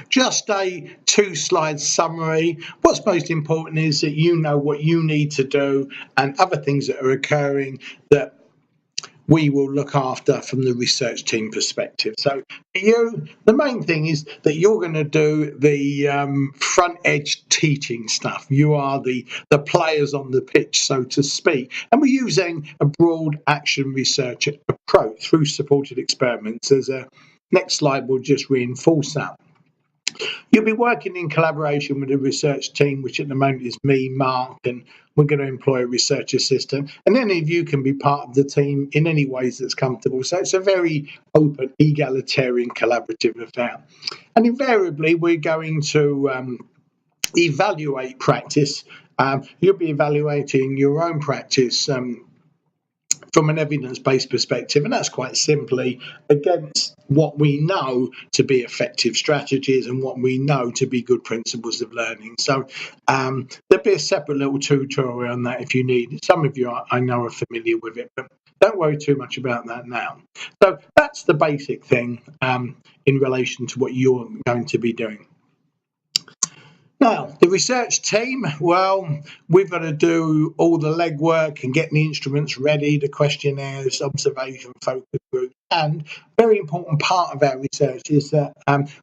Just a 2-slide summary. What's most important is that you know what you need to do and other things that are occurring that we will look after from the research team perspective. So you, the main thing is that you're going to do the front edge teaching stuff. You are the players on the pitch, so to speak. And we're using a broad action research approach through supported experiments. There's a next slide will just reinforce that. You'll be working in collaboration with a research team, which at the moment is me, Mark, and we're going to employ a research assistant. And any of you can be part of the team in any ways that's comfortable. So it's a very open, egalitarian, collaborative affair. And invariably, we're going to evaluate practice. You'll be evaluating your own practice from an evidence-based perspective, and that's quite simply against what we know to be effective strategies and what we know to be good principles of learning. So there'll be a separate little tutorial on that if you need it. Some of you I know are familiar with it, but don't worry too much about that now. So that's the basic thing in relation to what you're going to be doing. Now, the research team, well, we've got to do all the legwork and getting the instruments ready, the questionnaires, observation, focus groups, and very important part of our research is that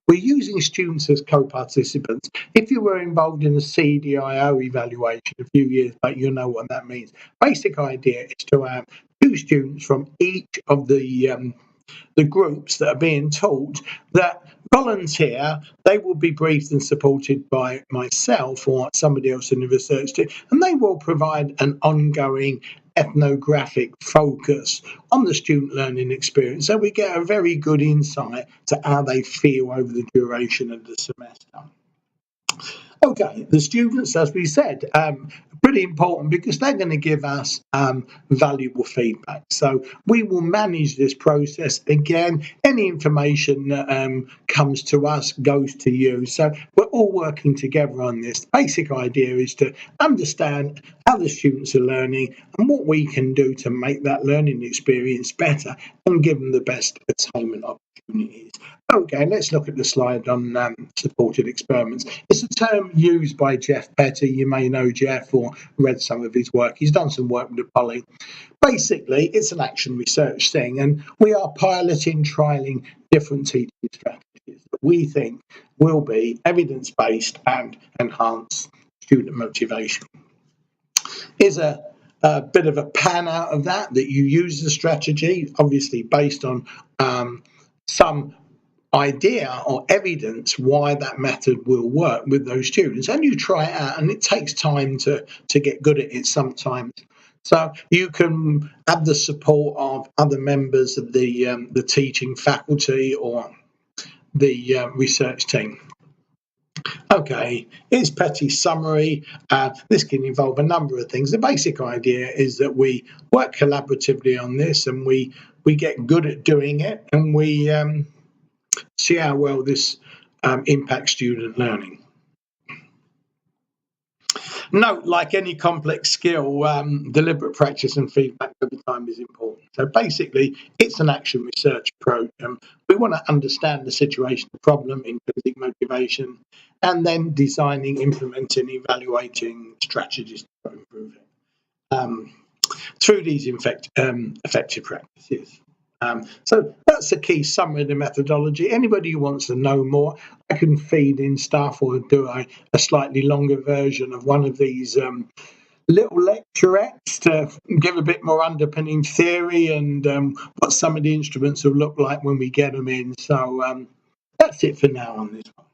we're using students as co-participants. If you were involved in the CDIO evaluation a few years back, you'll know what that means. Basic idea is to have 2 students from each of the groups that are being taught that volunteer. They will be briefed and supported by myself or somebody else in the research team, and they will provide an ongoing ethnographic focus on the student learning experience, so we get a very good insight to how they feel over the duration of the semester. Okay, the students, as we said, pretty important because they're going to give us valuable feedback. So we will manage this process. Again, any information that comes to us goes to you. So we're all working together on this. The basic idea is to understand how the students are learning and what we can do to make that learning experience better and give them the best attainment opportunities. Okay, let's look at the slide on supported experiments. It's a term used by Jeff Petty. You may know Jeff or read some of his work. He's done some work with the poly. Basically, it's an action research thing, and we are piloting, trialing different teaching strategies that we think will be evidence-based and enhance student motivation. Here's a bit of a pan out of that you use the strategy, obviously based on some idea or evidence why that method will work with those students, and you try it out, and it takes time to get good at it sometimes. So you can have the support of other members of the teaching faculty or the research team. Okay, here's Petty's summary. This can involve a number of things. The basic idea is that we work collaboratively on this, and we get good at doing it, and we see how well this impacts student learning. Note, like any complex skill, deliberate practice and feedback over time is important. So basically, it's an action research approach. We want to understand the situation, the problem, intrinsic motivation, and then designing, implementing, evaluating strategies to improve it through these effective practices. So that's the key summary of the methodology. Anybody who wants to know more, I can feed in stuff or do a slightly longer version of one of these little lecturettes to give a bit more underpinning theory and what some of the instruments will look like when we get them in. So that's it for now on this one.